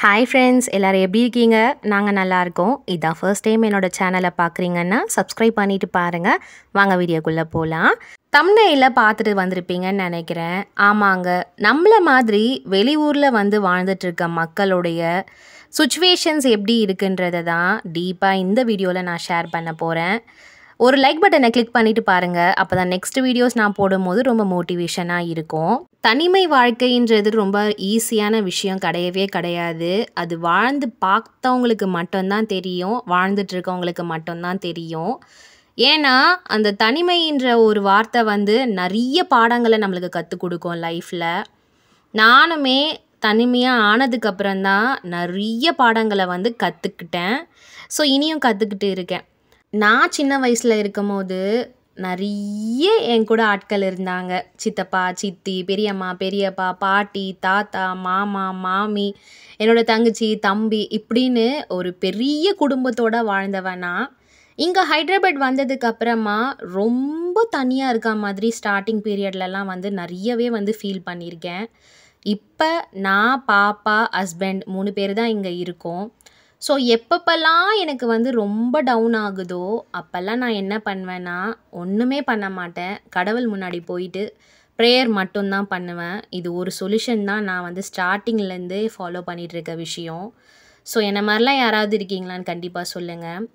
Hi friends, எல்லோரும் எப்படி இருக்கீங்க? நாங்கள் நல்லாயிருக்கோம். இதான் ஃபர்ஸ்ட் டைம் என்னோடய சேனலை பார்க்குறீங்கன்னா சப்ஸ்கிரைப் பண்ணிவிட்டு பாருங்கள். வாங்க வீடியோக்குள்ளே போகலாம். தம்ப்நெயிலில் பார்த்துட்டு வந்திருப்பீங்கன்னு நினைக்கிறேன். ஆமாங்க, நம்மளை மாதிரி வெளியூரில் வந்து வாழ்ந்துட்டுருக்க மக்களுடைய சுச்சுவேஷன்ஸ் எப்படி இருக்குன்றதை தான் டீப்பாக இந்த வீடியோவில் நான் ஷேர் பண்ண போகிறேன். ஒரு லைக் பட்டனை கிளிக் பண்ணிவிட்டு பாருங்கள். அப்போ தான் நெக்ஸ்ட் வீடியோஸ் நான் போடும்போது ரொம்ப மோட்டிவேஷனாக இருக்கும். தனிமை வாழ்க்கைன்றது ரொம்ப ஈஸியான விஷயம் கிடையவே கிடையாது. அது வாழ்ந்து பார்த்தவங்களுக்கு மட்டும்தான் தெரியும், வாழ்ந்துட்டுருக்கவங்களுக்கு மட்டும்தான் தெரியும். ஏன்னா அந்த தனிமைன்ற ஒரு வார்த்தை வந்து நிறைய பாடங்களை நம்மளுக்கு கற்றுக் கொடுக்கும் லைஃப்பில். நானுமே தனிமையாக ஆனதுக்கப்புறம் தான் நிறைய பாடங்களை வந்து கற்றுக்கிட்டேன். ஸோ இனியும் கற்றுக்கிட்டு இருக்கேன். நான் சின்ன வயசில் இருக்கும்போது நிறைய என் கூட ஆட்கள் இருந்தாங்க. சித்தப்பா, சித்தி, பெரியம்மா, பெரியப்பா, பாட்டி, தாத்தா, மாமா, மாமி, என்னோடய தங்கச்சி, தம்பி இப்படின்னு ஒரு பெரிய குடும்பத்தோடு வாழ்ந்தவனா இங்கே ஹைதராபாத் வந்ததுக்கப்புறமா ரொம்ப தனியாக இருக்க மாதிரி ஸ்டார்டிங் பீரியட்லலாம் வந்து நிறையவே வந்து ஃபீல் பண்ணியிருக்கேன். இப்போ நான், பாப்பா, ஹஸ்பண்ட் 3 பேர் தான் இங்கே இருக்கோம். ஸோ எப்பப்பெல்லாம் எனக்கு வந்து ரொம்ப டவுன் ஆகுதோ அப்போல்லாம் நான் என்ன பண்ணுவேன்னா, ஒன்றுமே பண்ண மாட்டேன். கடவுள் முன்னாடி போயிட்டு ப்ரேயர் மட்டும்தான் பண்ணுவேன். இது ஒரு சொல்யூஷன் தான் நான் வந்து ஸ்டார்டிங்லேருந்தே ஃபாலோ பண்ணிகிட்ருக்க விஷயம். ஸோ என்ன மாதிரிலாம் யாராவது இருக்கீங்களான்னு கண்டிப்பாக சொல்லுங்கள்.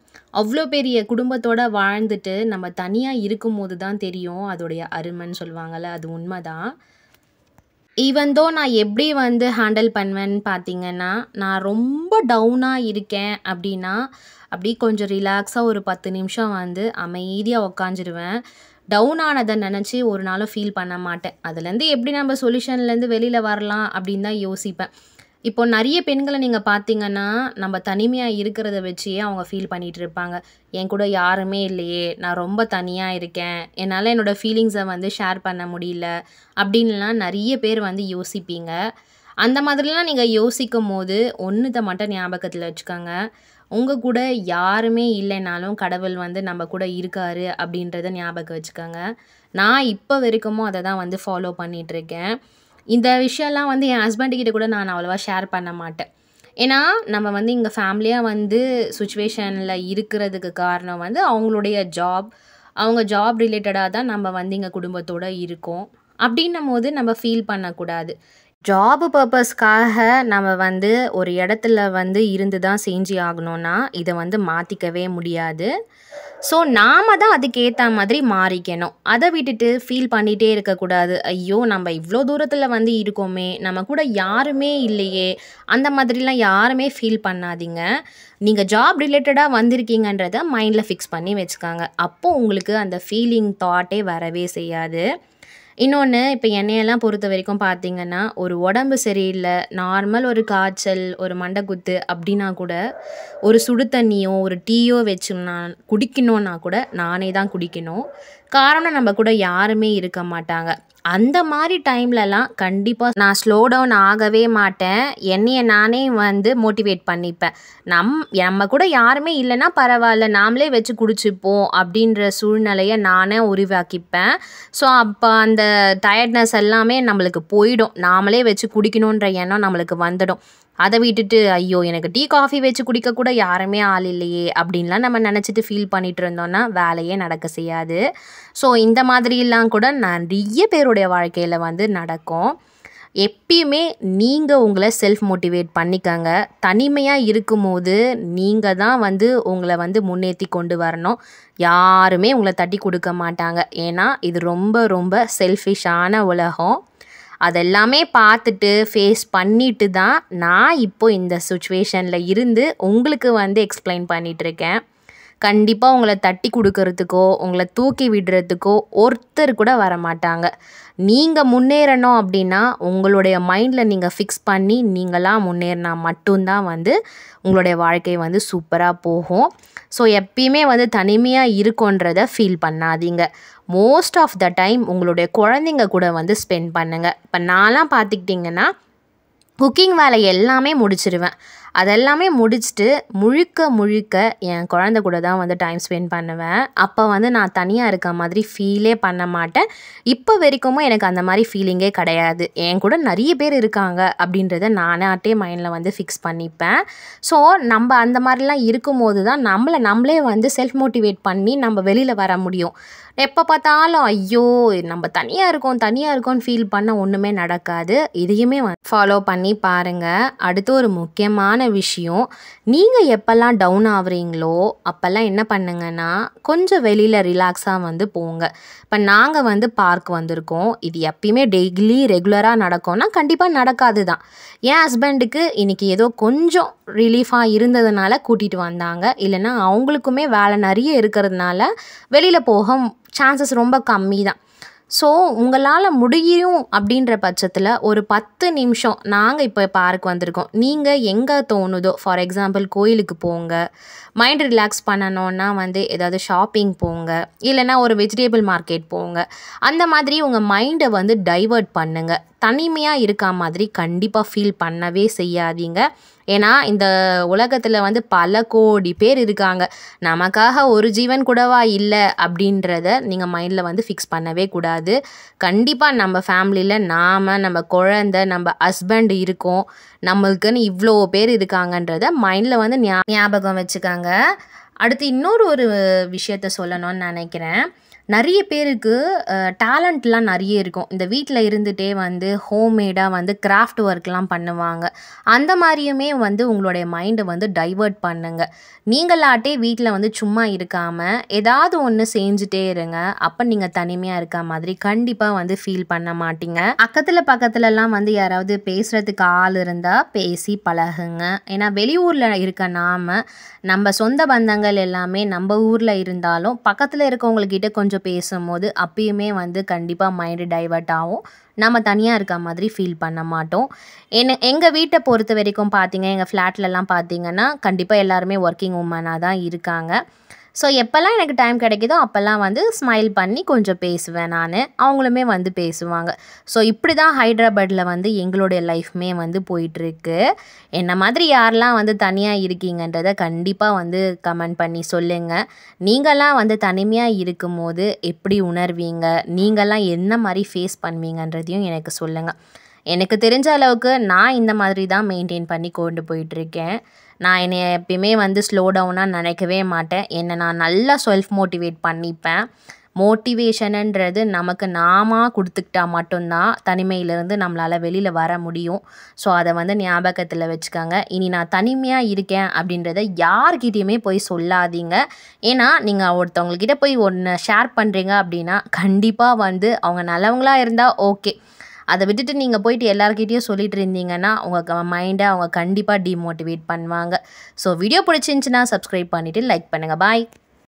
அவ்வளோ பெரிய குடும்பத்தோடு வாழ்ந்துட்டு நம்ம தனியாக இருக்கும்போது தான் தெரியும் அதோடைய அருமைன்னு சொல்லுவாங்கள்ல, அது உண்மை தான். ஈவன் நான் எப்படி வந்து ஹேண்டில் பண்ணுவேன்னு பார்த்தீங்கன்னா, நான் ரொம்ப டவுனாக இருக்கேன் அப்படின்னா, அப்படியே கொஞ்சம் ரிலாக்ஸாக ஒரு 10 நிமிஷம் வந்து அமைதியாக உக்காந்துருவேன். டவுன் ஆனதை நினச்சி ஒரு நாளும் ஃபீல் பண்ண மாட்டேன். அதுலேருந்து எப்படி நம்ம சொல்யூஷன்லேருந்து வெளியில் வரலாம் அப்படின்னு தான் யோசிப்பேன். இப்போ நிறைய பெண்களை நீங்கள் பார்த்தீங்கன்னா, நம்ம தனிமையாக இருக்கிறத வச்சே அவங்க ஃபீல் பண்ணிகிட்டு இருப்பாங்க. என் கூட யாருமே இல்லையே, நான் ரொம்ப தனியாக இருக்கேன், என்னால் என்னோடய ஃபீலிங்ஸை வந்து ஷேர் பண்ண முடியல அப்படின்லாம் நிறைய பேர் வந்து யோசிப்பீங்க. அந்த மாதிரிலாம் நீங்கள் யோசிக்கும் போது ஒன்றுத்தை மட்டும் ஞாபகத்தில் வச்சுக்கோங்க. உங்கள் கூட யாருமே இல்லைனாலும் கடவுள் வந்து நம்ம கூட இருக்காரு அப்படின்றத ஞாபகம் வச்சுக்கோங்க. நான் இப்போ வரைக்குமோ அதை தான் வந்து ஃபாலோ பண்ணிகிட்ருக்கேன். இந்த விஷயம்லாம் வந்து என் ஹஸ்பண்டுக்கிட்ட கூட நான் அவ்வளோவா ஷேர் பண்ண மாட்டேன். ஏன்னா நம்ம வந்து இங்கே ஃபேமிலியாக வந்து சுச்சுவேஷனில் இருக்கிறதுக்கு காரணம் வந்து அவங்களுடைய அவங்க ஜாப் ரிலேட்டடாக தான் நம்ம வந்து இங்கே குடும்பத்தோடு இருக்கோம். அப்படின்னும் போது நம்ம ஃபீல் பண்ணக்கூடாது. ஜாப் பர்பஸ்க்காக நம்ம வந்து ஒரு இடத்துல வந்து இருந்து தான் செஞ்சு ஆகணும்னா இதை வந்து மாற்றிக்கவே முடியாது. ஸோ நாம் தான் அதுக்கேற்ற மாதிரி மாறிக்கணும். அதை விட்டுட்டு ஃபீல் பண்ணிகிட்டே இருக்கக்கூடாது. ஐயோ, நம்ம இவ்வளோ தூரத்தில் வந்து இருக்கோமே, நம்ம கூட யாருமே இல்லையே, அந்த மாதிரிலாம் யாருமே ஃபீல் பண்ணாதீங்க. நீங்கள் ஜாப் ரிலேட்டடாக வந்திருக்கீங்கன்றதை மைண்டில் ஃபிக்ஸ் பண்ணி வச்சுக்காங்க. அப்போது உங்களுக்கு அந்த ஃபீலிங் தாட்டே வரவே செய்யாது. இன்னொன்று, இப்போ என்னையெல்லாம் பொறுத்த வரைக்கும் பார்த்தீங்கன்னா, ஒரு உடம்பு சரியில்லை, நார்மல் ஒரு காய்ச்சல், ஒரு மண்டைக்குத்து அப்படின்னா கூட ஒரு சுடு தண்ணியோ ஒரு டீயோ வச்சு நான் குடிக்கணுன்னா கூட நானே தான் குடிக்கணும். காரணம் நம்ம கூட யாருமே இருக்க மாட்டாங்க. அந்த மாதிரி டைம்லலாம் கண்டிப்பாக நான் ஸ்லோ டவுன் ஆகவே மாட்டேன். என்னைய நானே வந்து மோட்டிவேட் பண்ணிப்பேன். நம்ம கூட யாருமே இல்லைன்னா பரவாயில்ல, நாமளே வச்சு குடிச்சுப்போம் அப்படின்ற சூழ்நிலையை நானே உருவாக்கிப்பேன். ஸோ அப்போ அந்த டயர்ட்னஸ் எல்லாமே நம்மளுக்கு போயிடும். நாமளே வச்சு குடிக்கணுன்ற எண்ணம் நம்மளுக்கு வந்துடும். அதை விட்டுட்டு ஐயோ, எனக்கு டீ காஃபி வச்சு குடிக்க கூட யாருமே ஆள் இல்லையே அப்படின்லாம் நம்ம நினச்சிட்டு ஃபீல் பண்ணிகிட்டு இருந்தோன்னா வேலையே நடக்க செய்யாது. ஸோ இந்த மாதிரிலாம் கூட நிறைய பேருடைய வாழ்க்கையில் வந்து நடக்கும். எப்பயுமே நீங்கள் உங்களை செல்ஃப் மோட்டிவேட் பண்ணிக்கங்க. தனிமையாக இருக்கும்போது நீங்கள் தான் வந்து உங்களை வந்து முன்னேற்றி கொண்டு வரணும். யாருமே உங்களை தட்டி கொடுக்க மாட்டாங்க. ஏன்னா இது ரொம்ப ரொம்ப செல்ஃபிஷான உலகம். அதெல்லாமே பார்த்துட்டு ஃபேஸ் பண்ணிட்டு தான் நான் இப்போது இந்த சுச்சுவேஷனில் இருந்து உங்களுக்கு வந்து எக்ஸ்பிளைன் பண்ணிகிட்ருக்கேன். கண்டிப்பாக உங்களை தட்டி கொடுக்கறதுக்கோ உங்களை தூக்கி விடுறதுக்கோ ஒருத்தர் கூட வரமாட்டாங்க. நீங்கள் முன்னேறணும் அப்படின்னா உங்களுடைய மைண்டில் நீங்கள் ஃபிக்ஸ் பண்ணி நீங்களாக முன்னேறினா மட்டும்தான் வந்து உங்களுடைய வாழ்க்கை வந்து சூப்பராக போகும். ஸோ எப்பயுமே வந்து தனிமையாக இருக்குன்றதை ஃபீல் பண்ணாதீங்க. மோஸ்ட் ஆஃப் த டைம் உங்களுடைய குழந்தைங்க கூட வந்து ஸ்பெண்ட் பண்ணுங்கள். இப்போ நான்லாம் பார்த்துக்கிட்டிங்கன்னா குக்கிங் வேலை எல்லாமே முடிச்சிடுவேன். அதெல்லாமே முடிச்சுட்டு முழுக்க என் குழந்தை கூட தான் வந்து டைம் ஸ்பெண்ட் பண்ணுவேன். அப்போ வந்து நான் தனியாக இருக்க மாதிரி ஃபீலே பண்ண மாட்டேன். இப்போ வரைக்கும் எனக்கு அந்த மாதிரி ஃபீலிங்கே கிடையாது. என் கூட நிறைய பேர் இருக்காங்க அப்படின்றத நானாட்டே மைண்டில் வந்து ஃபிக்ஸ் பண்ணிப்பேன். ஸோ நம்ம அந்த மாதிரிலாம் இருக்கும்போது தான் நம்மளே வந்து செல்ஃப் மோட்டிவேட் பண்ணி நம்ம வெளியில் வர முடியும். எப்போ பார்த்தாலும் ஐயோ நம்ம தனியாக இருக்கோம்னு ஃபீல் பண்ண ஒன்றுமே நடக்காது. இதையுமே ஃபாலோ பண்ணி பாருங்கள். அடுத்து ஒரு முக்கியமான விஷயம், நீங்கள் எப்போல்லாம் டவுன் ஆகுறீங்களோ அப்போல்லாம் என்ன பண்ணுங்கன்னா கொஞ்சம் வெளியில் ரிலாக்ஸாக வந்து போங்க. இப்போ நாங்கள் வந்து பார்க் வந்திருக்கோம். இது எப்பயுமே டெய்லி ரெகுலராக நடக்கும்னா கண்டிப்பாக நடக்காது தான். என் ஹஸ்பண்டுக்கு இன்றைக்கி ஏதோ கொஞ்சம் ரிலீஃபாக இருந்ததுனால கூட்டிகிட்டு வந்தாங்க. இல்லைன்னா அவங்களுக்குமே வேலை நிறைய இருக்கிறதுனால வெளியில் போக சான்சஸ் ரொம்ப கம்மி தான். ஸோ உங்களால் முடியும் அப்படின்ற பட்சத்தில் ஒரு 10 நிமிஷம் நாங்கள் இப்போ பார்க் வந்திருக்கோம். நீங்கள் எங்கே தோணுதோ, ஃபார் எக்ஸாம்பிள் கோயிலுக்கு போங்க, மைண்ட் ரிலாக்ஸ் பண்ணணுன்னா வந்து ஏதாவது ஷாப்பிங் போங்க, இல்லைன்னா ஒரு வெஜிடேபிள் மார்க்கெட் போங்க. அந்த மாதிரி உங்கள் மைண்டை வந்து டைவர்ட் பண்ணுங்கள். தனிமையாக இருக்கா மாதிரி கண்டிப்பாக ஃபீல் பண்ணவே செய்யாதீங்க. ஏன்னா இந்த உலகத்தில் வந்து பல கோடி பேர் இருக்காங்க. நமக்காக ஒரு ஜீவன் கூடவா இல்லை அப்படின்றத நீங்கள் மைண்டில் வந்து ஃபிக்ஸ் பண்ணவே கூடாது. கண்டிப்பாக நம்ம ஃபேமிலியில் நம்ம குழந்தை, நம்ம ஹஸ்பண்ட் இருக்கோம், நம்மளுக்குன்னு இவ்வளோ பேர் இருக்காங்கன்றத மைண்டில் வந்து ஞாபகம் வச்சுக்காங்க. அடுத்து இன்னொரு விஷயத்த சொல்லணும்னு நினைக்கிறேன். நிறைய பேருக்கு டேலண்ட்லாம் நிறைய இருக்கும். இந்த வீட்டில் இருந்துகிட்டே வந்து ஹோம்மேடாக வந்து கிராஃப்ட் ஒர்க்லாம் பண்ணுவாங்க. அந்த மாதிரியுமே வந்து உங்களுடைய மைண்டை வந்து டைவர்ட் பண்ணுங்கள். நீங்களாட்டே வீட்டில் வந்து சும்மா இருக்காமல் ஏதாவது ஒன்று செஞ்சுட்டே இருங்க. அப்போ நீங்கள் தனிமையாக இருக்க மாதிரி கண்டிப்பாக வந்து ஃபீல் பண்ண மாட்டீங்க. பக்கத்துலலாம் வந்து யாராவது பேசுகிறதுக்கு ஆள் இருந்தால் பேசி பழகுங்க. ஏன்னா வெளியூரில் இருக்க நம்ம சொந்த பந்தங்கள் எல்லாமே நம்ம ஊரில் இருந்தாலும் பக்கத்தில் இருக்கவங்கக்கிட்ட கொஞ்சம் பேசும்போது அப்பயுமே வந்து கண்டிப்பாக மைண்டு டைவர்ட் ஆகும். நம்ம தனியாக இருக்க மாதிரி ஃபீல் பண்ண மாட்டோம். எங்கள் வீட்டை பொறுத்த வரைக்கும் பார்த்தீங்க, எங்கள் ஃப்ளாட்லலாம் பார்த்தீங்கன்னா கண்டிப்பாக எல்லாருமே ஒர்க்கிங் உமனாக தான் இருக்காங்க. ஸோ எப்போல்லாம் எனக்கு டைம் கிடைக்குதோ அப்போல்லாம் வந்து ஸ்மைல் பண்ணி கொஞ்சம் பேசுவேன் நான். அவங்களுமே வந்து பேசுவாங்க. ஸோ இப்படி தான் ஹைதராபாத்தில் வந்து எங்களுடைய லைஃப்மே வந்து போயிட்டுருக்கு. என்ன மாதிரி யாரெல்லாம் வந்து தனியாக இருக்கீங்கன்றதை கண்டிப்பாக வந்து கமெண்ட் பண்ணி சொல்லுங்கள். நீங்களாம் வந்து தனிமையாக இருக்கும்போது எப்படி உணர்வீங்க, நீங்களாம் என்ன மாதிரி ஃபேஸ் பண்ணுவீங்கன்றதையும் எனக்கு சொல்லுங்கள். எனக்கு தெரிஞ்ச அளவுக்கு நான் இந்த மாதிரி தான் மெயின்டைன் பண்ணி கொண்டு போயிட்டுருக்கேன். நான் என்னை எப்பயுமே வந்து ஸ்லோ டவுனாக நினைக்கவே மாட்டேன். என்னை நான் நல்லா செல்ஃப் மோட்டிவேட் பண்ணிப்பேன். மோட்டிவேஷனுன்றது நமக்கு கொடுத்துக்கிட்டா மட்டும்தான் தனிமையிலேருந்து நம்மளால் வெளியில் வர முடியும். ஸோ அதை வந்து ஞாபகத்தில் வச்சுக்கோங்க. இனி நான் தனிமையாக இருக்கேன் அப்படின்றத யார்கிட்டையுமே போய் சொல்லாதீங்க. ஏன்னா நீங்கள் ஒருத்தவங்கக்கிட்ட போய் ஒன்று ஷேர் பண்ணுறீங்க அப்படின்னா கண்டிப்பாக வந்து அவங்க நல்லவங்களாக இருந்தால் ஓகே. அதை விட்டுட்டு நீங்கள் போயிட்டு எல்லாருக்கிட்டையும் சொல்லிட்டு இருந்தீங்கன்னா உங்கள் மைண்டை அவங்க கண்டிப்பாக டிமோட்டிவேட் பண்ணுவாங்க. ஸோ வீடியோ பிடிச்சிருந்துச்சின்னா சப்ஸ்கிரைப் பண்ணிவிட்டு லைக் பண்ணுங்கள். பாய்.